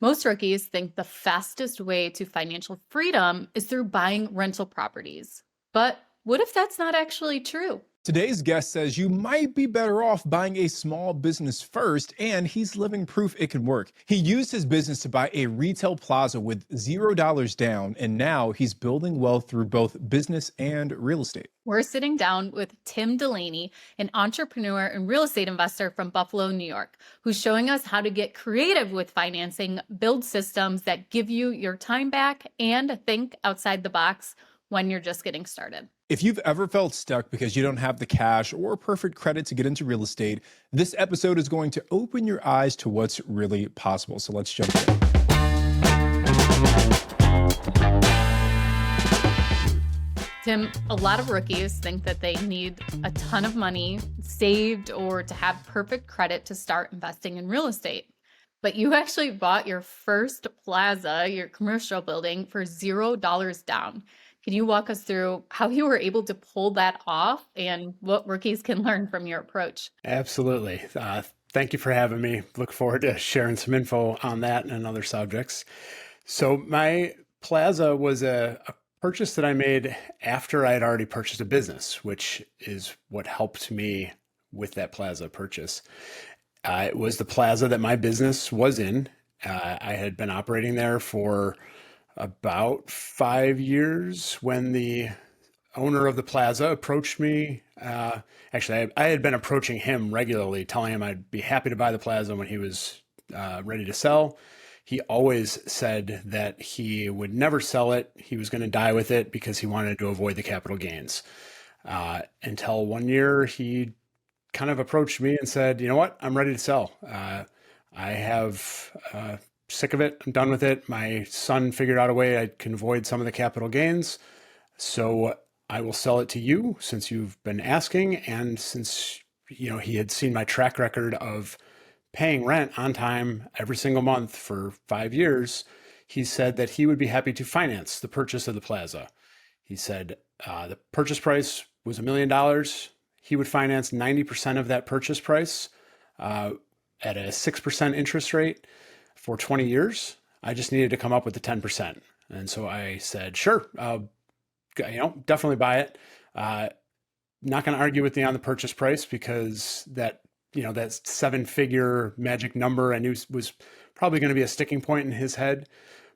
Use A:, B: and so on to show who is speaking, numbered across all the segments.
A: Most rookies think the fastest way to financial freedom is through buying rental properties. But what if that's not actually true?
B: Today's guest says you might be better off buying a small business first, and he's living proof it can work. He used his business to buy a retail plaza with $0 down, and now he's building wealth through both business and real estate.
A: We're sitting down with Tim Delaney, an entrepreneur and real estate investor from Buffalo, New York, who's showing us how to get creative with financing, build systems that give you your time back, and think outside the box when you're just getting started.
B: If you've ever felt stuck because you don't have the cash or perfect credit to get into real estate, this episode is going to open your eyes to what's really possible. So let's jump in.
A: Tim, a lot of rookies think that they need a ton of money saved or to have perfect credit to start investing in real estate. But you actually bought your first plaza, your commercial building, for $0 down. Can you walk us through how you were able to pull that off and what rookies can learn from your approach?
C: Absolutely. Thank you for having me. Look forward to sharing some info on that and other subjects. So my plaza was a purchase that I made after I had already purchased a business, which is what helped me with that plaza purchase. It was the plaza that my business was in. I had been operating there for about 5 years when the owner of the plaza approached me. Actually, I had been approaching him regularly, telling him I'd be happy to buy the plaza when he was ready to sell. He always said that he would never sell it. He was going to die with it because he wanted to avoid the capital gains. Until one year, he kind of approached me and said, "You know what? I'm ready to sell. I have sick of it. I'm done with it. My son figured out a way I can avoid some of the capital gains. So I will sell it to you since you've been asking." And since, he had seen my track record of paying rent on time every single month for 5 years, he said that he would be happy to finance the purchase of the plaza. He said the purchase price was $1 million. He would finance 90% of that purchase price at a 6% interest rate for 20 years. I just needed to come up with the 10%. And so I said, sure, definitely buy it. Not going to argue with you on the purchase price because that 7-figure magic number I knew was probably going to be a sticking point in his head,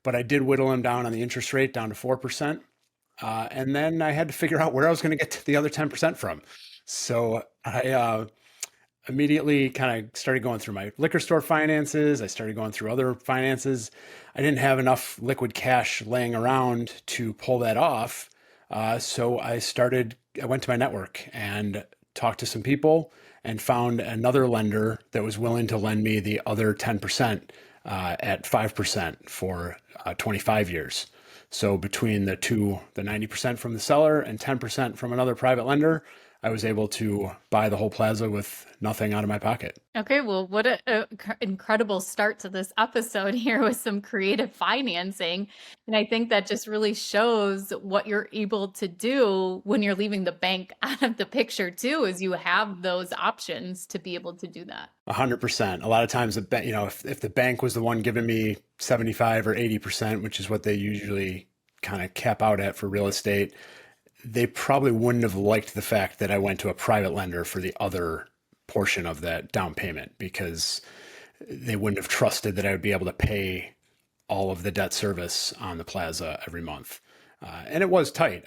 C: but I did whittle him down on the interest rate down to 4%. And then I had to figure out where I was going to get the other 10% from. So I immediately kind of started going through my liquor store finances. I started going through other finances. I didn't have enough liquid cash laying around to pull that off. So I went to my network and talked to some people and found another lender that was willing to lend me the other 10% at 5% for 25 years. So between the two, the 90% from the seller and 10% from another private lender, I was able to buy the whole plaza with nothing out of my pocket.
A: Okay, well, what an incredible start to this episode here with some creative financing. And I think that just really shows what you're able to do when you're leaving the bank out of the picture too, is you have those options to be able to do that.
C: 100%. A lot of times, if the bank was the one giving me 75 or 80%, which is what they usually kind of cap out at for real estate, they probably wouldn't have liked the fact that I went to a private lender for the other portion of that down payment because they wouldn't have trusted that I would be able to pay all of the debt service on the plaza every month. And it was tight.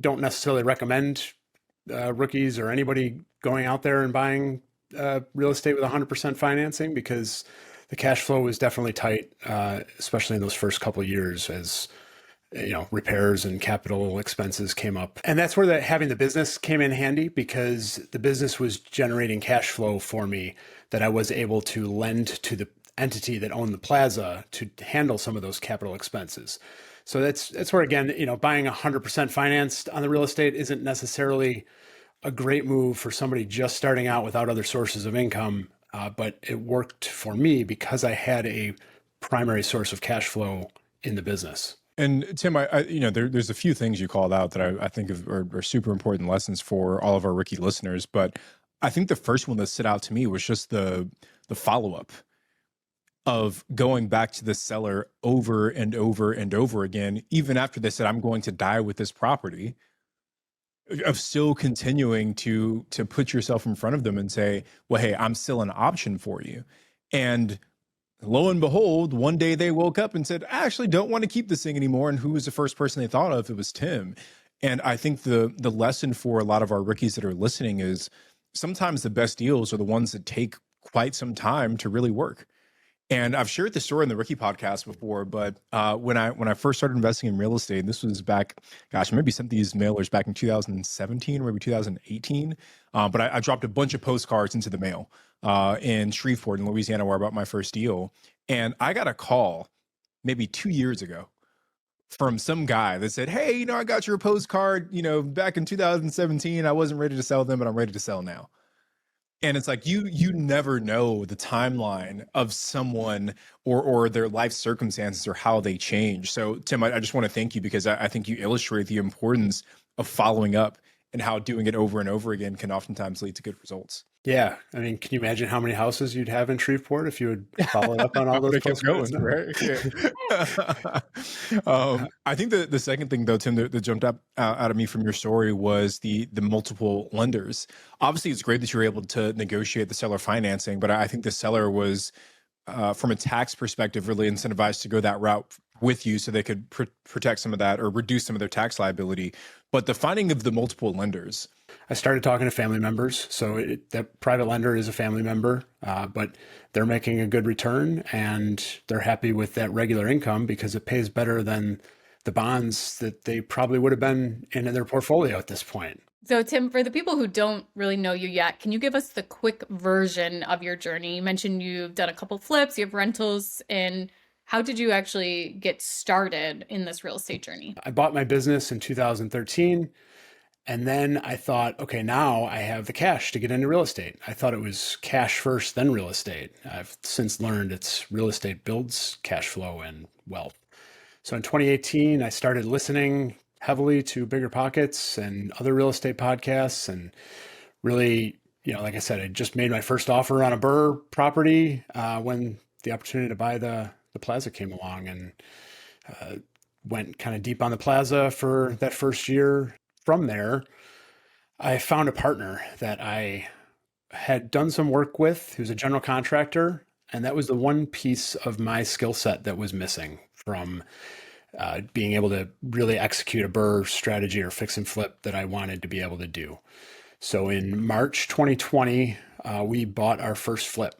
C: Don't necessarily recommend rookies or anybody going out there and buying real estate with 100% financing because the cash flow was definitely tight, especially in those first couple of years as repairs and capital expenses came up. And that's where having the business came in handy because the business was generating cash flow for me that I was able to lend to the entity that owned the plaza to handle some of those capital expenses. So that's where, again, buying 100% financed on the real estate isn't necessarily a great move for somebody just starting out without other sources of income. But it worked for me because I had a primary source of cash flow in the business.
B: And Tim, there's a few things you called out that I think are super important lessons for all of our rookie listeners. But I think the first one that stood out to me was just the follow-up. of going back to the seller over and over and over again, even after they said, I'm going to die with this property, of still continuing to put yourself in front of them and say, well, hey, I'm still an option for you. And lo and behold, one day they woke up and said, I actually don't want to keep this thing anymore. And who was the first person they thought of? It was Tim. And I think the lesson for a lot of our rookies that are listening is sometimes the best deals are the ones that take quite some time to really work. And I've shared this story in the Rookie podcast before, but when I first started investing in real estate, and this was back, gosh, maybe sent these mailers back in 2017 or maybe 2018. But I dropped a bunch of postcards into the mail in Shreveport in Louisiana, where I bought my first deal. And I got a call maybe 2 years ago from some guy that said, hey, I got your postcard, back in 2017. I wasn't ready to sell them, but I'm ready to sell now. And it's like you never know the timeline of someone or their life circumstances or how they change. So Tim, I just want to thank you, because I think you illustrate the importance of following up and how doing it over and over again can oftentimes lead to good results.
C: Yeah. I mean, can you imagine how many houses you'd have in Shreveport if you would follow up on all those postcards?
B: Going, right? Yeah. I think the second thing, though, Tim, that jumped up out of me from your story was the multiple lenders. Obviously, it's great that you were able to negotiate the seller financing, but I think the seller was, from a tax perspective, really incentivized to go that route with you so they could protect some of that or reduce some of their tax liability. But the finding of the multiple lenders,
C: I started talking to family members. So that private lender is a family member, but they're making a good return and they're happy with that regular income because it pays better than the bonds that they probably would have been in their portfolio at this point.
A: So Tim, for the people who don't really know you yet, can you give us the quick version of your journey? You mentioned you've done a couple flips, you have rentals, and how did you actually get started in this real estate journey?
C: I bought my business in 2013. And then I thought, okay, now I have the cash to get into real estate. I thought it was cash first, then real estate. I've since learned it's real estate builds cash flow and wealth. So in 2018, I started listening heavily to BiggerPockets and other real estate podcasts. And really, like I said, I just made my first offer on a Burr property when the opportunity to buy the Plaza came along, and went kind of deep on the Plaza for that first year. From there, I found a partner that I had done some work with, who's a general contractor. And that was the one piece of my skill set that was missing from being able to really execute a Burr strategy or fix and flip that I wanted to be able to do. So in March 2020, we bought our first flip.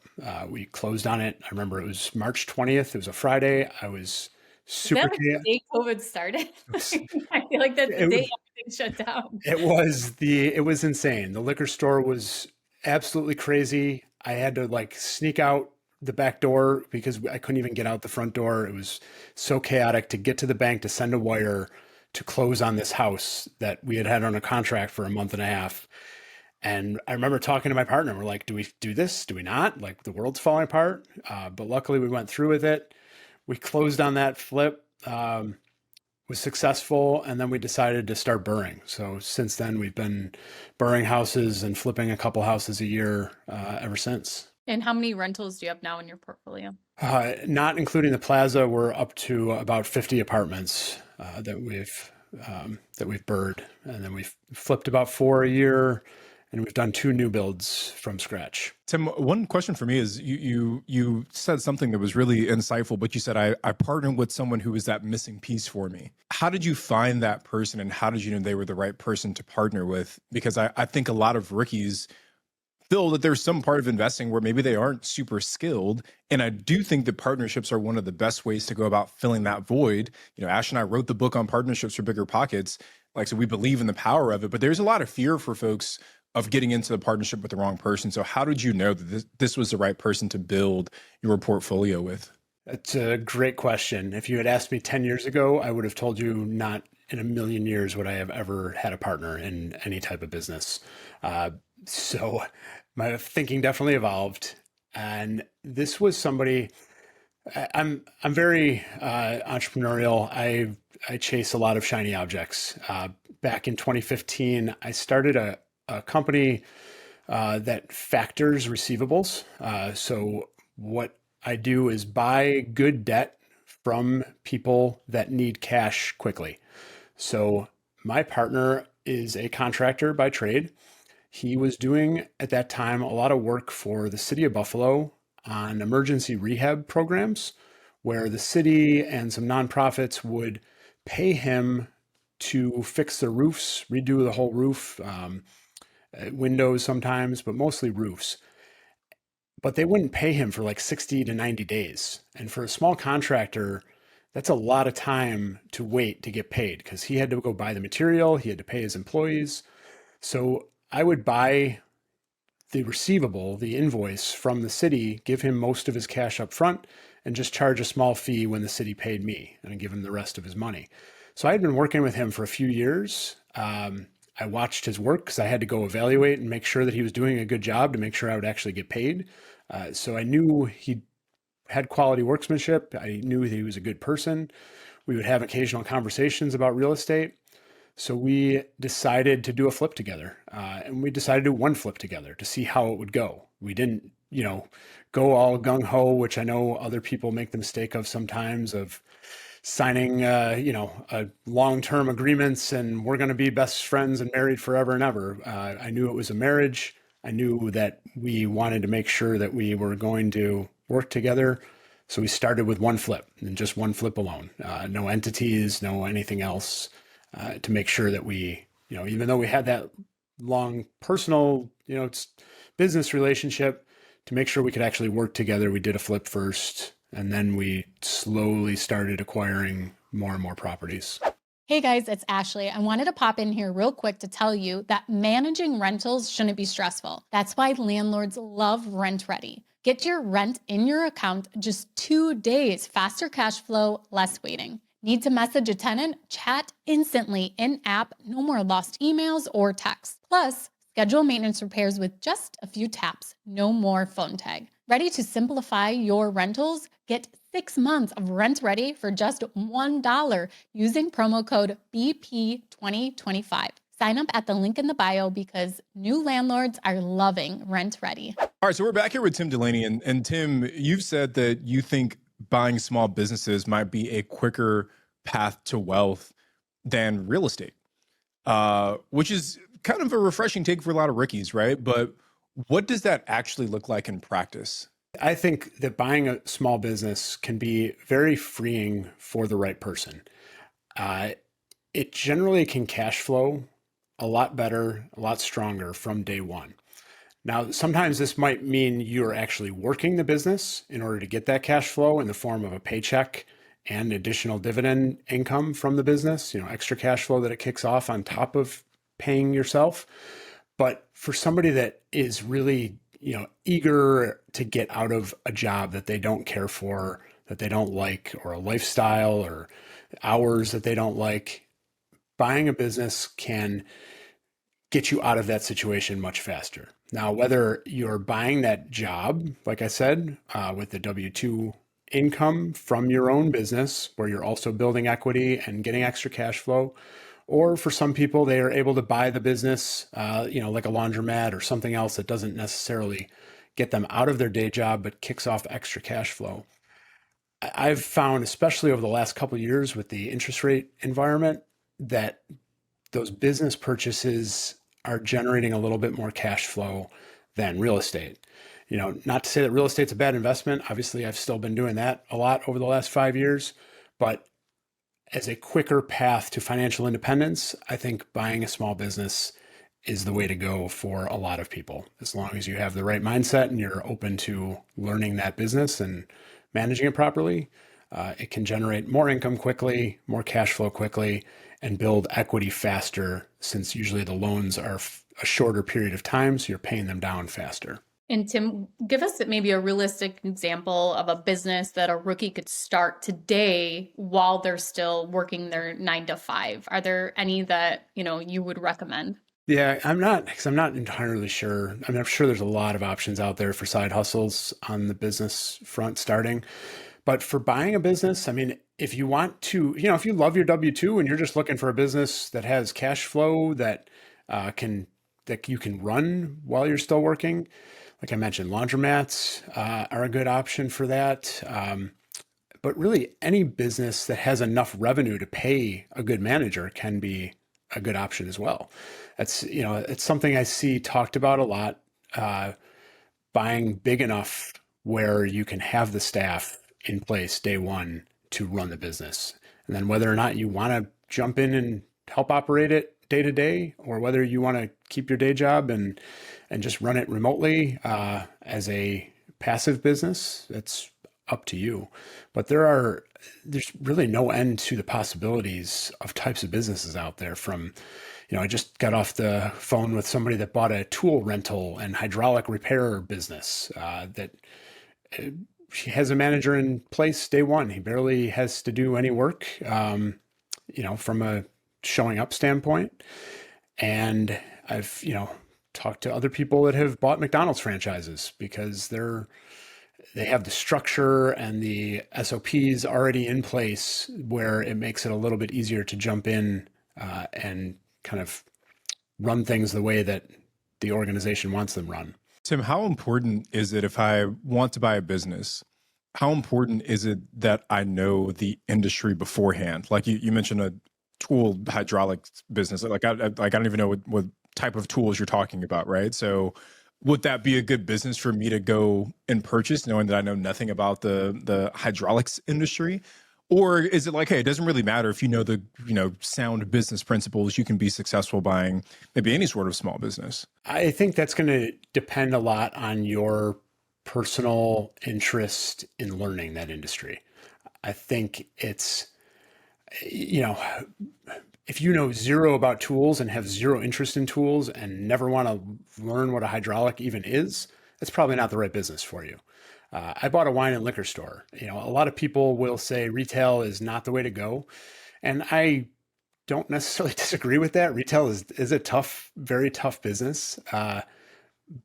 C: We closed on it. I remember it was March 20th. It was a Friday. I was super.
A: Is that the day COVID started? I feel like that's the day everything shut down.
C: It was insane. The liquor store was absolutely crazy. I had to sneak out the back door because I couldn't even get out the front door. It was so chaotic to get to the bank to send a wire to close on this house that we had on a contract for a month and a half. And I remember talking to my partner. We're like, do we do this? Do we not? The world's falling apart. But luckily we went through with it. We closed on that flip, was successful, and then we decided to start burring. So since then, we've been burring houses and flipping a couple houses a year ever since.
A: And how many rentals do you have now in your portfolio?
C: Not including the Plaza, we're up to about 50 apartments that we've burred, and then we've flipped about 4 a year. And we've done 2 new builds from scratch.
B: Tim, one question for me is you said something that was really insightful, but you said, I partnered with someone who was that missing piece for me. How did you find that person, and how did you know they were the right person to partner with? Because I think a lot of rookies feel that there's some part of investing where maybe they aren't super skilled. And I do think that partnerships are one of the best ways to go about filling that void. Ash and I wrote the book on partnerships for BiggerPockets. So we believe in the power of it, but there's a lot of fear for folks of getting into the partnership with the wrong person. So how did you know that this was the right person to build your portfolio with?
C: That's a great question. If you had asked me 10 years ago, I would have told you not in a million years would I have ever had a partner in any type of business. So my thinking definitely evolved. And this was somebody, I'm very entrepreneurial. I chase a lot of shiny objects. Back in 2015, I started a company that factors receivables. So what I do is buy good debt from people that need cash quickly. So my partner is a contractor by trade. He was doing at that time a lot of work for the city of Buffalo on emergency rehab programs where the city and some nonprofits would pay him to fix the roofs, redo the whole roof, windows sometimes, but mostly roofs. But they wouldn't pay him for like 60 to 90 days. And for a small contractor, that's a lot of time to wait to get paid because he had to go buy the material, he had to pay his employees. So I would buy the receivable, the invoice from the city, give him most of his cash up front, and just charge a small fee when the city paid me and give him the rest of his money. So I had been working with him for a few years. I watched his work because I had to go evaluate and make sure that he was doing a good job to make sure I would actually get paid. So I knew he had quality workmanship. I knew that he was a good person. We would have occasional conversations about real estate. So we decided to do a flip together, and we decided to do one flip together to see how it would go. We didn't, go all gung ho, which I know other people make the mistake of sometimes of signing, a long-term agreements and we're going to be best friends and married forever and ever. I knew it was a marriage. I knew that we wanted to make sure that we were going to work together. So we started with one flip and just one flip alone, no entities, no anything else. To make sure that we, even though we had that long personal, business relationship, to make sure we could actually work together, we did a flip first, and then we slowly started acquiring more and more properties.
A: Hey guys, it's Ashley. I wanted to pop in here real quick to tell you that managing rentals shouldn't be stressful. That's why landlords love RentRedi. Get your rent in your account just 2 days, faster cash flow, less waiting. Need to message a tenant? Chat instantly in-app, no more lost emails or texts. Plus, schedule maintenance repairs with just a few taps, no more phone tag. Ready to simplify your rentals? Get 6 months of RentRedi for just $1 using promo code BP2025. Sign up at the link in the bio because new landlords are loving RentRedi.
B: All right, so we're back here with Tim Delaney. And Tim, you've said that you think buying small businesses might be a quicker path to wealth than real estate, which is kind of a refreshing take for a lot of rookies, right? But what does that actually look like in practice?
C: I think that buying a small business can be very freeing for the right person. It generally can cash flow a lot better, a lot stronger from day one. Now, sometimes this might mean you're actually working the business in order to get that cash flow in the form of a paycheck and additional dividend income from the business, extra cash flow that it kicks off on top of paying yourself. But for somebody that is really, eager to get out of a job that they don't care for, that they don't like, or a lifestyle or hours that they don't like, buying a business can get you out of that situation much faster. Now, whether you're buying that job, like I said, with the W-2 income from your own business, where you're also building equity and getting extra cash flow, or for some people, they are able to buy the business, like a laundromat or something else that doesn't necessarily get them out of their day job, but kicks off extra cash flow. I've found, especially over the last couple of years with the interest rate environment, that those business purchases are generating a little bit more cash flow than real estate. Not to say that real estate's a bad investment. Obviously, I've still been doing that a lot over the last 5 years, but as a quicker path to financial independence, I think buying a small business is the way to go for a lot of people. As long as you have the right mindset and you're open to learning that business and managing it properly, it can generate more income quickly, more cash flow quickly, and build equity faster, since usually the loans are a shorter period of time, so you're paying them down faster.
A: And Tim, give us maybe a realistic example of a business that a rookie could start today while they're still working their 9 to 5. Are there any that, you would recommend?
C: Yeah, I'm not entirely sure. I mean, I'm sure there's a lot of options out there for side hustles on the business front starting. But for buying a business, I mean, if you want to, if you love your W-2 and you're just looking for a business that has cash flow that you can run while you're still working, like I mentioned, laundromats are a good option for that. But really, any business that has enough revenue to pay a good manager can be a good option as well. It's something I see talked about a lot. Buying big enough where you can have the staff in place day one to run the business. And then whether or not you want to jump in and help operate it day to day, or whether you want to keep your day job and just run it remotely as a passive business, that's up to you. But there's really no end to the possibilities of types of businesses out there. From, I just got off the phone with somebody that bought a tool rental and hydraulic repair business that she has a manager in place day one. He barely has to do any work, from a showing up standpoint. And I've, talked to other people that have bought McDonald's franchises because they have the structure and the SOPs already in place where it makes it a little bit easier to jump in and kind of run things the way that the organization wants them run.
B: Tim, how important is it if I want to buy a business? How important is it that I know the industry beforehand? Like you mentioned a tool hydraulics business. Like I don't even know what type of tools you're talking about, right? So would that be a good business for me to go and purchase, knowing that I know nothing about the hydraulics industry? Or is it like, hey, it doesn't really matter if you know the sound business principles, you can be successful buying maybe any sort of small business?
C: I think that's going to depend a lot on your personal interest in learning that industry. I think it's, if you know zero about tools and have zero interest in tools and never want to learn what a hydraulic even is, that's probably not the right business for you. I bought a wine and liquor store. A lot of people will say retail is not the way to go. And I don't necessarily disagree with that. Retail is a tough, very tough business.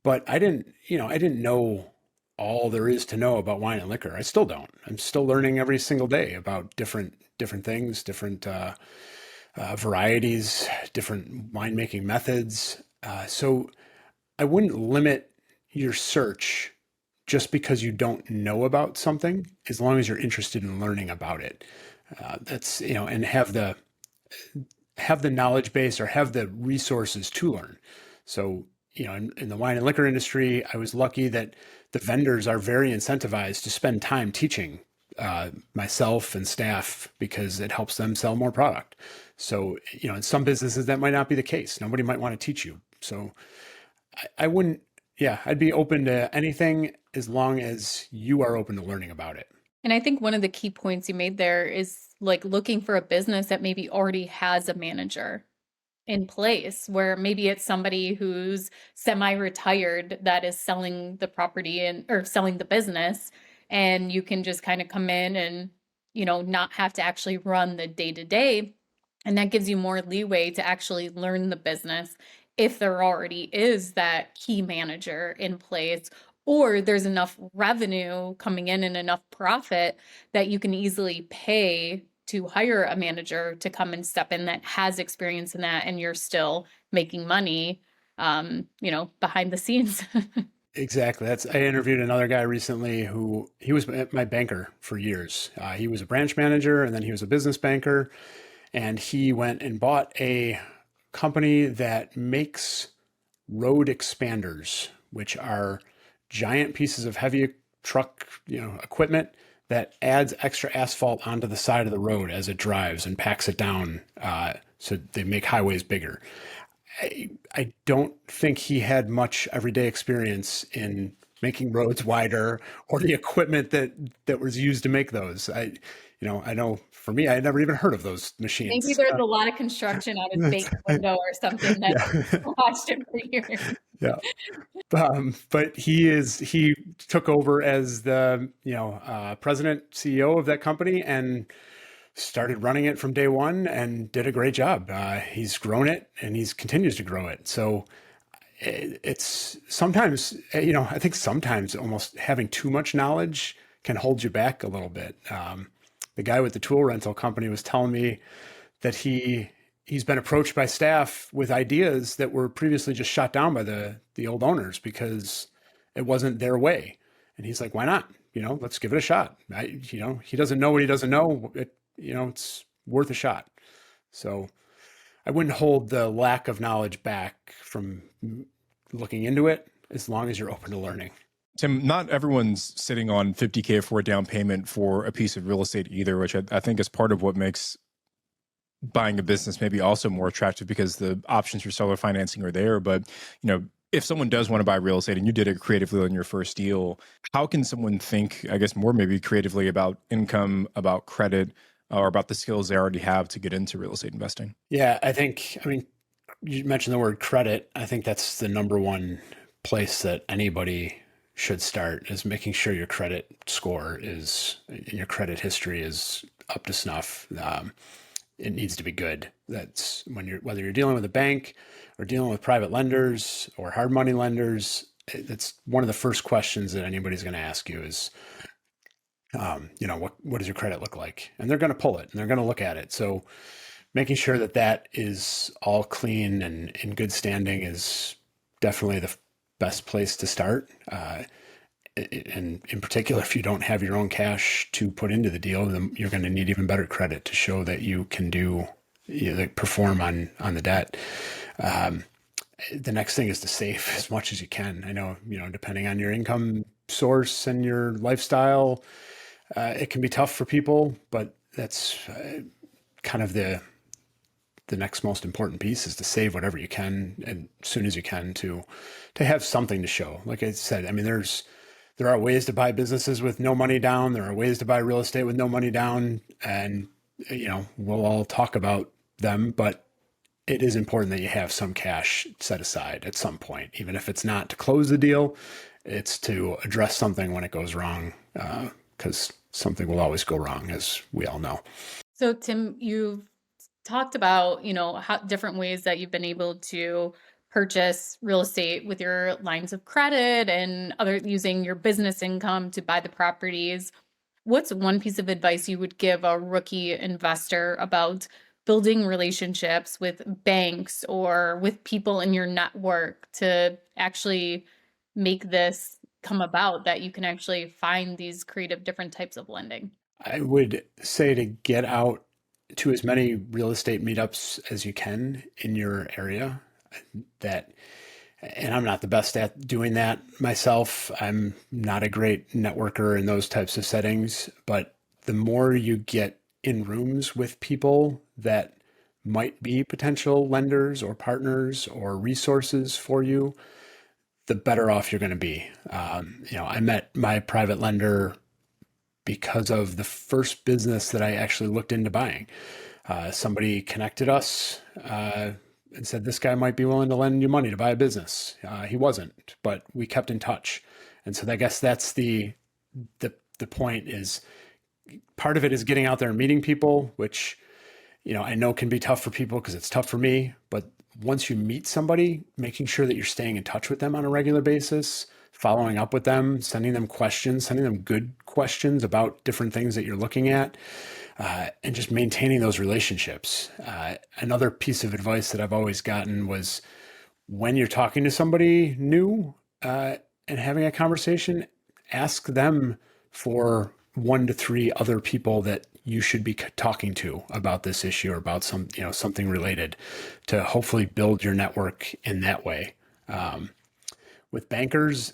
C: But I didn't know all there is to know about wine and liquor. I still don't. I'm still learning every single day about different things, different varieties, different winemaking methods. So I wouldn't limit your search just because you don't know about something, as long as you're interested in learning about it. That's, and have the knowledge base or have the resources to learn. So, in the wine and liquor industry, I was lucky that the vendors are very incentivized to spend time teaching myself and staff because it helps them sell more product. So, in some businesses that might not be the case. Nobody might want to teach you. So I wouldn't, I'd be open to anything as long as you are open to learning about it.
A: And I think one of the key points you made there is like looking for a business that maybe already has a manager in place, where maybe it's somebody who's semi-retired that is selling the property or selling the business, and you can just kind of come in and, not have to actually run the day-to-day. And that gives you more leeway to actually learn the business if there already is that key manager in place, or there's enough revenue coming in and enough profit that you can easily pay to hire a manager to come and step in that has experience in that, and you're still making money, behind the scenes.
C: Exactly. I interviewed another guy recently he was my banker for years. He was a branch manager and then he was a business banker, and he went and bought a company that makes road expanders, which are giant pieces of heavy truck, equipment that adds extra asphalt onto the side of the road as it drives and packs it down. So they make highways bigger. I don't think he had much everyday experience in making roads wider or the equipment that was used to make those. I know for me, I had never even heard of those machines.
A: Maybe there's a lot of construction out his big window or something that watched him for years.
C: Yeah. But he took over as the, president, CEO of that company and started running it from day one and did a great job. He's grown it and he continues to grow it. So it's sometimes, I think sometimes almost having too much knowledge can hold you back a little bit. The guy with the tool rental company was telling me that he's been approached by staff with ideas that were previously just shot down by the old owners because it wasn't their way. And he's like, why not? Let's give it a shot. He doesn't know what he doesn't know. It's worth a shot. So I wouldn't hold the lack of knowledge back from looking into it as long as you're open to learning.
B: Tim, not everyone's sitting on 50K for a down payment for a piece of real estate either, which I think is part of what makes buying a business maybe also more attractive, because the options for seller financing are there. But, if someone does want to buy real estate and you did it creatively on your first deal, how can someone think, I guess, more maybe creatively about income, about credit, or about the skills they already have to get into real estate investing?
C: Yeah, you mentioned the word credit. I think that's the number one place that anybody should start, is making sure your credit score and your credit history is up to snuff. It needs to be good. That's whether you're dealing with a bank or dealing with private lenders or hard money lenders. That's one of the first questions that anybody's going to ask you is, what does your credit look like? And they're going to pull it and they're going to look at it. So making sure that is all clean and in good standing is definitely the best place to start. And in particular, if you don't have your own cash to put into the deal, then you're going to need even better credit to show that you can perform on the debt. The next thing is to save as much as you can. I know, depending on your income source and your lifestyle, it can be tough for people, but that's kind of the next most important piece, is to save whatever you can and as soon as you can to have something to show. Like I said, there are ways to buy businesses with no money down. There are ways to buy real estate with no money down. And, we'll all talk about them, but it is important that you have some cash set aside at some point, even if it's not to close the deal, it's to address something when it goes wrong, because something will always go wrong, as we all know.
A: So Tim, you've talked about, how different ways that you've been able to purchase real estate with your lines of credit and using your business income to buy the properties. What's one piece of advice you would give a rookie investor about building relationships with banks or with people in your network to actually make this come about, that you can actually find these creative different types of lending?
C: I would say to get out to as many real estate meetups as you can in your area. And I'm not the best at doing that myself. I'm not a great networker in those types of settings, but the more you get in rooms with people that might be potential lenders or partners or resources for you, the better off you're going to be. I met my private lender because of the first business that I actually looked into buying. Somebody connected us and said, this guy might be willing to lend you money to buy a business. He wasn't, but we kept in touch. And so I guess that's the point, is part of it is getting out there and meeting people, which, I know can be tough for people because it's tough for me. But once you meet somebody, making sure that you're staying in touch with them on a regular basis, following up with them, sending them questions, sending them good questions about different things that you're looking at, and just maintaining those relationships. Another piece of advice that I've always gotten was, when you're talking to somebody new and having a conversation, ask them for 1 to 3 other people that you should be talking to about this issue or about something related, to hopefully build your network in that way. With bankers,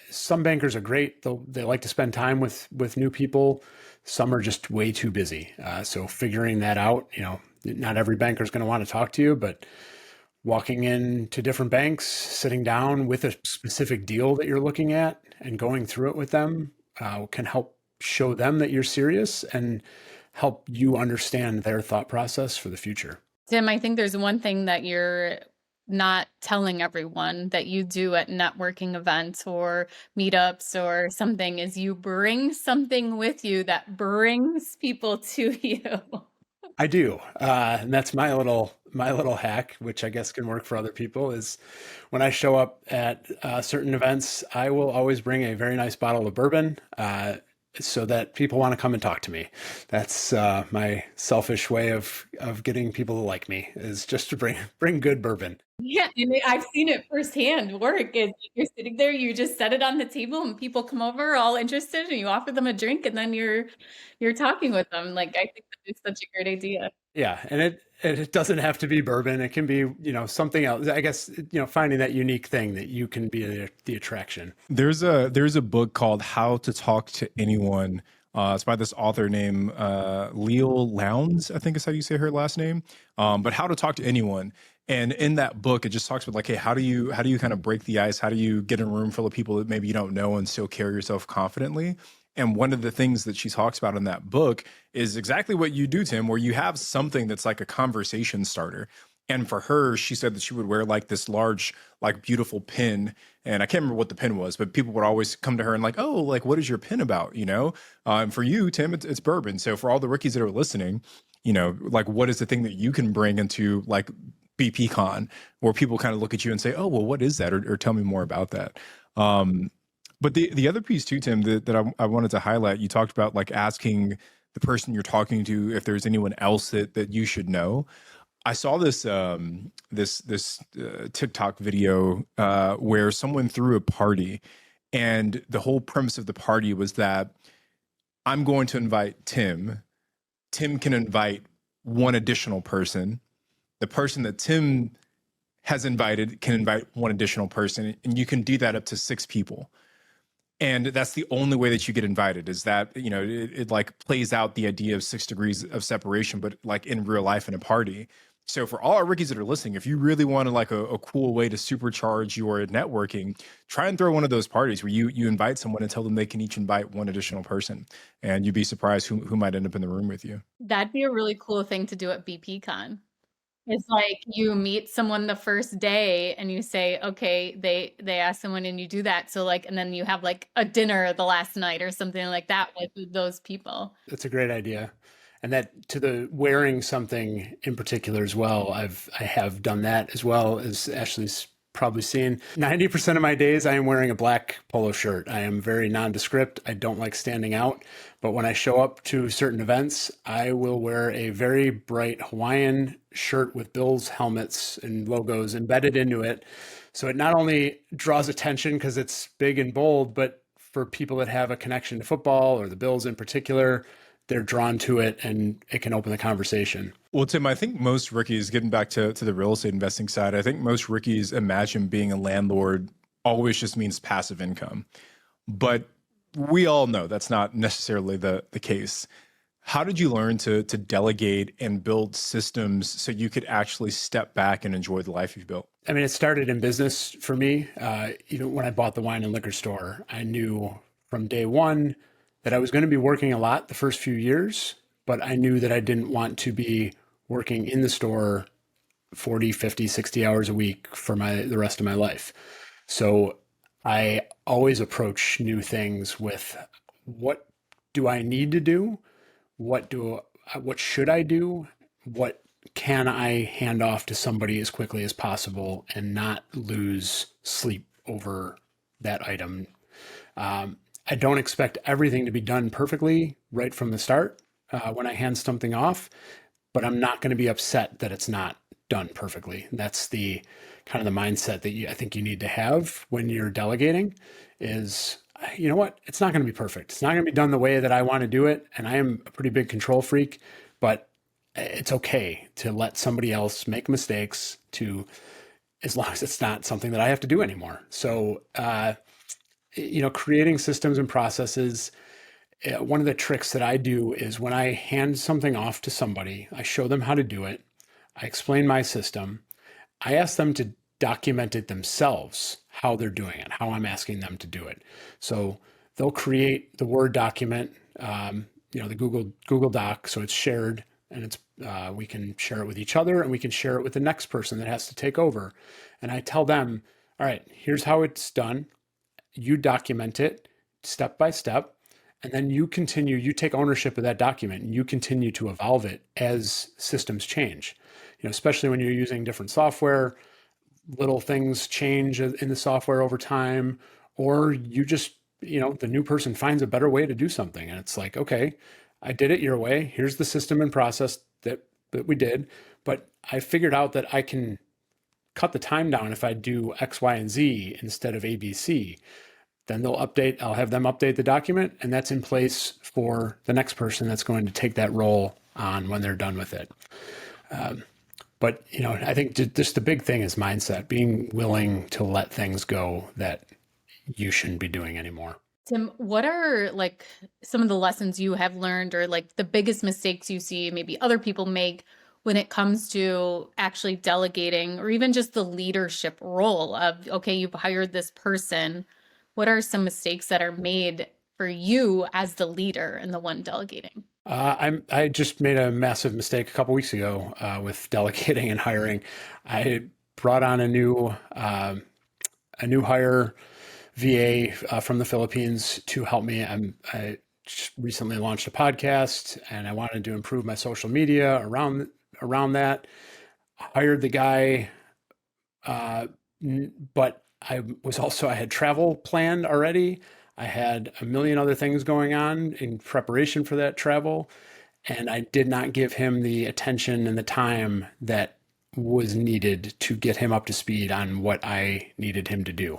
C: some bankers are great. They like to spend time with new people. Some are just way too busy. So figuring that out, not every banker is going to want to talk to you, but walking into different banks, sitting down with a specific deal that you're looking at and going through it with them can help show them that you're serious and help you understand their thought process for the future.
A: Tim, I think there's one thing that you're not telling everyone that you do at networking events or meetups or something, is you bring something with you that brings people to you.
C: I do. And that's my little hack, which I guess can work for other people, is when I show up at certain events, I will always bring a very nice bottle of bourbon so that people want to come and talk to me. That's my selfish way of getting people to like me, is just to bring good bourbon.
A: Yeah, and I've seen it firsthand work is you're sitting there, you just set it on the table and people come over all interested and you offer them a drink and then you're talking with them. Like, I think that is such a great idea.
C: Yeah, and it doesn't have to be bourbon. It can be, something else. I guess, finding that unique thing that you can be the attraction.
B: There's a book called How to Talk to Anyone. It's by this author named Leal Lowndes, I think is how you say her last name. But How to Talk to Anyone. And in that book, it just talks about like, hey, how do you kind of break the ice? How do you get in a room full of people that maybe you don't know and still carry yourself confidently? And one of the things that she talks about in that book is exactly what you do, Tim, where you have something that's like a conversation starter. And for her, she said that she would wear like this large, like beautiful pin. And I can't remember what the pin was, but people would always come to her and like, oh, like, what is your pin about? And for you, Tim, it's bourbon. So for all the rookies that are listening, like, what is the thing that you can bring into like BPCon where people kind of look at you and say, oh, well, what is that? Or tell me more about that. But the other piece too, Tim, that I wanted to highlight, you talked about like asking the person you're talking to if there's anyone else that you should know. I saw this TikTok video where someone threw a party, and the whole premise of the party was that I'm going to invite Tim. Tim can invite one additional person. The person that Tim has invited can invite one additional person, and you can do that up to 6 people. And that's the only way that you get invited, is that, it like plays out the idea of 6 degrees of separation, but like in real life in a party. So for all our rookies that are listening, if you really want to like a cool way to supercharge your networking, try and throw one of those parties where you invite someone and tell them they can each invite one additional person. And you'd be surprised who might end up in the room with you.
A: That'd be a really cool thing to do at BPCon. It's like you meet someone the first day and you say, okay, they ask someone and you do that. So like, and then you have like a dinner the last night or something like that with those people.
C: That's a great idea. And that to the wearing something in particular as well, I have done that as well, as Ashley's probably seen. 90% of my days I am wearing a black polo shirt. I am very nondescript. I don't like standing out. But when I show up to certain events, I will wear a very bright Hawaiian shirt with Bills helmets and logos embedded into it. So it not only draws attention because it's big and bold, but for people that have a connection to football or the Bills in particular, they're drawn to it and it can open the conversation.
B: Well, Tim, I think most rookies, getting back to the real estate investing side, I think most rookies imagine being a landlord always just means passive income. But we all know that's not necessarily the case. How did you learn to delegate and build systems so you could actually step back and enjoy the life you've built?
C: I mean, it started in business for me. When I bought the wine and liquor store, I knew from day one that I was going to be working a lot the first few years, but I knew that I didn't want to be working in the store 40, 50, 60 hours a week for the rest of my life. So I always approach new things with, what do I need to do? What should I do? What can I hand off to somebody as quickly as possible and not lose sleep over that item? I don't expect everything to be done perfectly right from the start when I hand something off, but I'm not going to be upset that it's not done perfectly. That's the kind of the mindset that I think you need to have when you're delegating is, you know what, it's not going to be perfect. It's not going to be done the way that I want to do it. And I am a pretty big control freak, but it's okay to let somebody else make mistakes, as long as it's not something that I have to do anymore. So, creating systems and processes, one of the tricks that I do is when I hand something off to somebody, I show them how to do it. I explain my system. I ask them to document it themselves, how they're doing it, how I'm asking them to do it. So they'll create the Word document, the Google Doc, so it's shared, and it's we can share it with each other, and we can share it with the next person that has to take over. And I tell them, all right, here's how it's done. You document it step by step, and then you take ownership of that document and you continue to evolve it as systems change. Especially when you're using different software, little things change in the software over time, or you just, the new person finds a better way to do something. And it's like, okay, I did it your way. Here's the system and process that we did, but I figured out that I can cut the time down if I do X, Y, and Z instead of A, B, C. Then I'll have them update the document, and that's in place for the next person that's going to take that role on when they're done with it. But, I think just the big thing is mindset, being willing to let things go that you shouldn't be doing anymore.
A: Tim, what are like some of the lessons you have learned, or like the biggest mistakes you see maybe other people make when it comes to actually delegating, or even just the leadership role of, okay, you've hired this person. What are some mistakes that are made for you as the leader and the one delegating?
C: I just made a massive mistake a couple weeks ago with delegating and hiring. I brought on a new hire VA from the Philippines to help me. I just recently launched a podcast, and I wanted to improve my social media around that. Hired the guy, but I had travel planned already. I had a million other things going on in preparation for that travel, and I did not give him the attention and the time that was needed to get him up to speed on what I needed him to do.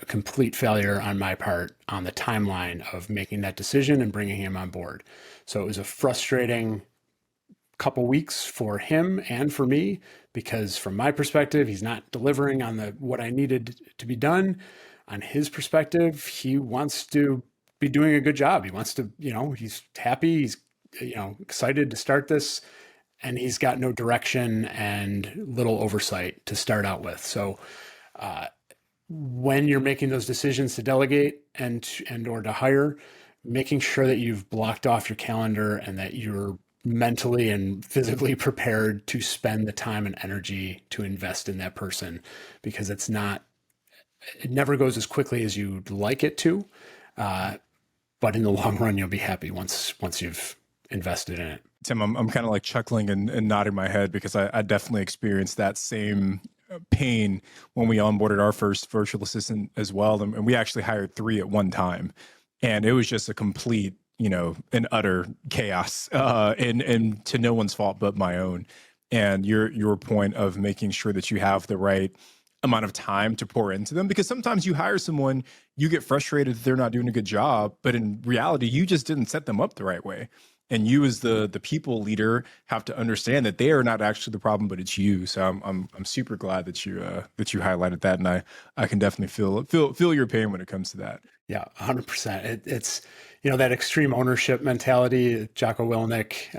C: Complete failure on my part on the timeline of making that decision and bringing him on board. So it was a frustrating couple weeks for him and for me, because from my perspective, he's not delivering on what I needed to be done. On his perspective, he wants to be doing a good job. He wants to, he's happy. He's, excited to start this, and he's got no direction and little oversight to start out with. So, when you're making those decisions to delegate and or to hire, making sure that you've blocked off your calendar and that you're mentally and physically prepared to spend the time and energy to invest in that person, because it never goes as quickly as you'd like it to. But in the long run, you'll be happy once you've invested in it.
B: Tim, I'm kind of like chuckling and nodding my head, because I definitely experienced that same pain when we onboarded our first virtual assistant as well. And we actually hired 3 at one time. And it was just a complete, an utter chaos, and to no one's fault but my own. And your point of making sure that you have the right amount of time to pour into them, because sometimes you hire someone, you get frustrated that they're not doing a good job, but in reality, you just didn't set them up the right way. And you, as the people leader, have to understand that they are not actually the problem, but it's you. So I'm super glad that you highlighted that, and I can definitely feel your pain when it comes to that.
C: Yeah, 100%. It's that extreme ownership mentality, Jocko Willink,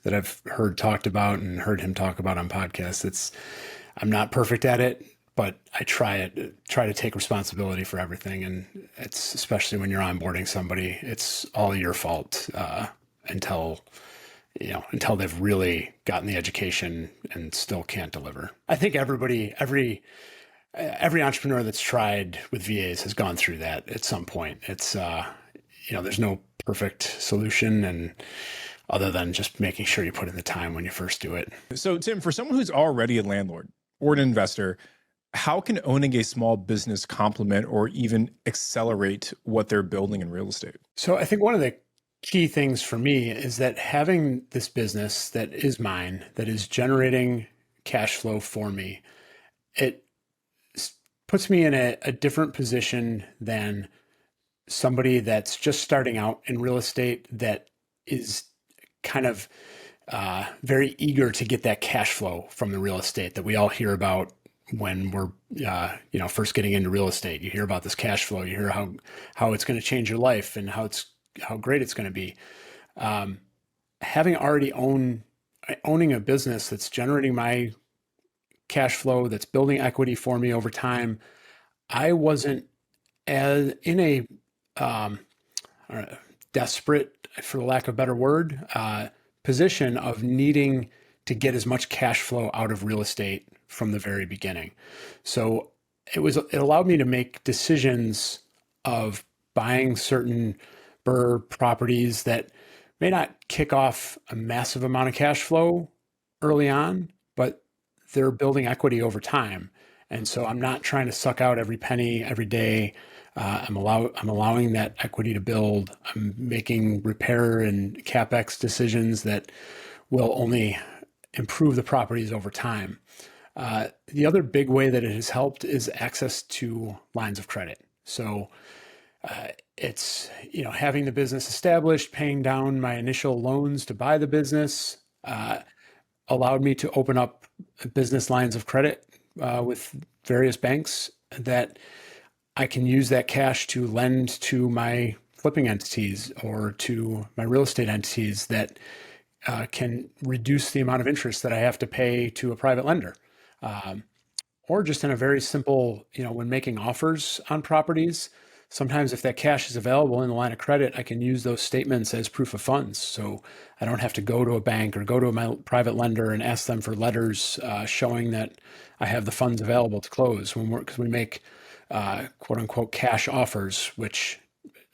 C: that I've heard talked about and heard him talk about on podcasts. I'm not perfect at it, but I try to take responsibility for everything. And it's, especially when you're onboarding somebody, it's all your fault until they've really gotten the education and still can't deliver. I think every entrepreneur that's tried with VAs has gone through that at some point. It's, there's no perfect solution, and other than just making sure you put in the time when you first do it.
B: So Tim, for someone who's already a landlord or an investor, how can owning a small business complement or even accelerate what they're building in real estate?
C: So I think one of the key things for me is that having this business that is mine, that is generating cash flow for me, it puts me in a different position than somebody that's just starting out in real estate, that is kind of very eager to get that cash flow from the real estate that we all hear about when we're first getting into real estate. You hear about this cash flow, you hear how it's going to change your life and how great it's going to be. Having already owning a business that's generating my cash flow, that's building equity for me over time, I wasn't as in a desperate, for lack of a better word, position of needing to get as much cash flow out of real estate from the very beginning. So it allowed me to make decisions of buying certain BRRRR properties that may not kick off a massive amount of cash flow early on, but they're building equity over time. And so I'm not trying to suck out every penny every day. I'm allowing that equity to build. I'm making repair and CapEx decisions that will only improve the properties over time. The other big way that it has helped is access to lines of credit. So it's, having the business established, paying down my initial loans to buy the business, allowed me to open up business lines of credit with various banks that I can use that cash to lend to my flipping entities or to my real estate entities that can reduce the amount of interest that I have to pay to a private lender. Or just in a very simple, when making offers on properties, sometimes if that cash is available in the line of credit, I can use those statements as proof of funds. So I don't have to go to a bank or go to my private lender and ask them for letters showing that I have the funds available to close because we make quote unquote cash offers, which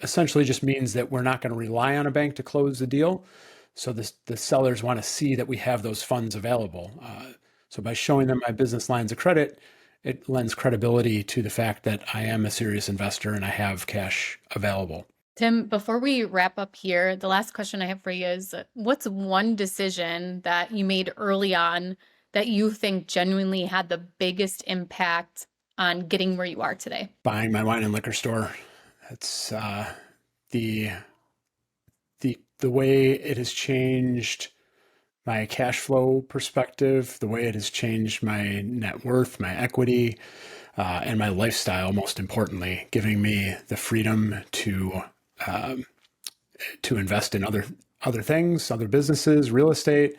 C: essentially just means that we're not going to rely on a bank to close the deal. So the sellers want to see that we have those funds available. So by showing them my business lines of credit, it lends credibility to the fact that I am a serious investor and I have cash available.
A: Tim, before we wrap up here, the last question I have for you is, what's one decision that you made early on that you think genuinely had the biggest impact on getting where you are today?
C: Buying my wine and liquor store. It's the way it has changed my cash flow perspective, the way it has changed my net worth, my equity, and my lifestyle, most importantly, giving me the freedom to invest in other things, other businesses, real estate,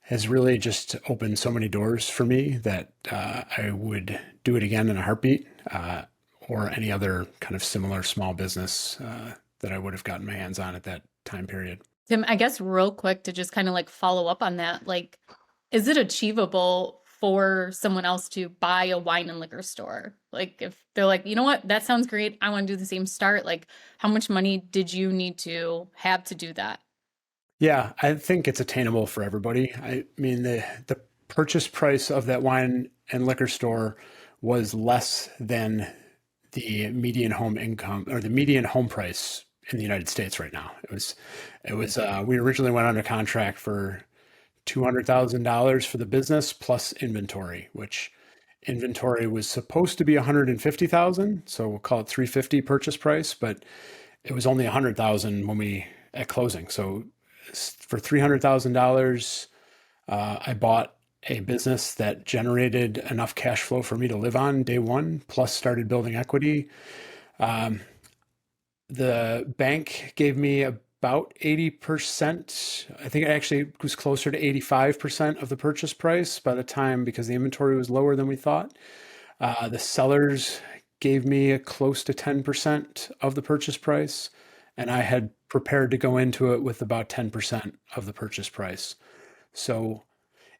C: has really just opened so many doors for me that I would do it again in a heartbeat, or any other kind of similar small business that I would have gotten my hands on at that time period.
A: Tim, I guess real quick to just kind of like follow up on that, like, is it achievable for someone else to buy a wine and liquor store? Like, if they're like, you know what, that sounds great, I want to do the same start. Like, how much money did you need to have to do that?
C: Yeah, I think it's attainable for everybody. I mean, the purchase price of that wine and liquor store was less than the median home income or the median home price in the United States right now. We originally went under contract for $200,000 for the business plus inventory, which inventory was supposed to be 150,000. So we'll call it 350 purchase price, but it was only 100,000 at closing. So for $300,000, I bought a business that generated enough cash flow for me to live on day one, plus started building equity. The bank gave me about 80%. I think it actually was closer to 85% of the purchase price by the time, because the inventory was lower than we thought. The sellers gave me close to 10% of the purchase price, and I had prepared to go into it with about 10% of the purchase price. So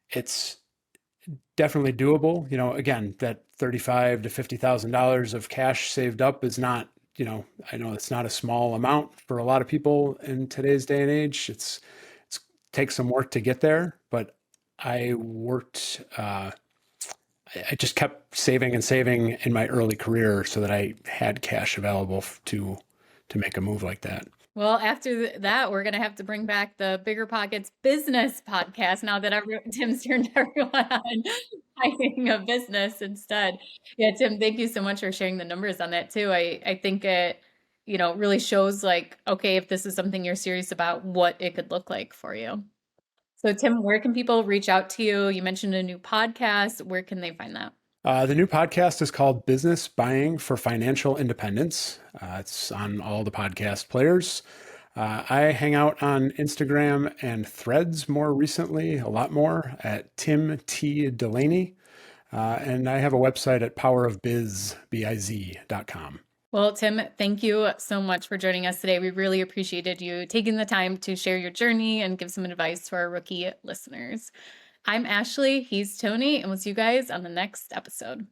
C: it's definitely doable. Again, that $35,000 to $50,000 of cash saved up is not, I know it's not a small amount for a lot of people in today's day and age. It takes some work to get there, but I worked, I just kept saving and saving in my early career so that I had cash available to make a move like that.
A: Well, after that, we're going to have to bring back the BiggerPockets business podcast now that Tim's turned everyone on finding a business instead. Yeah, Tim, thank you so much for sharing the numbers on that too. I think it, really shows like, okay, if this is something you're serious about, what it could look like for you. So Tim, where can people reach out to you? You mentioned a new podcast. Where can they find that?
C: The new podcast is called Business Buying for Financial Independence. It's on all the podcast players. I hang out on Instagram and Threads more recently, a lot more, at Tim T. Delaney. And I have a website at powerofbiz.com.
A: Well, Tim, thank you so much for joining us today. We really appreciated you taking the time to share your journey and give some advice to our rookie listeners. I'm Ashley, he's Tony, and we'll see you guys on the next episode.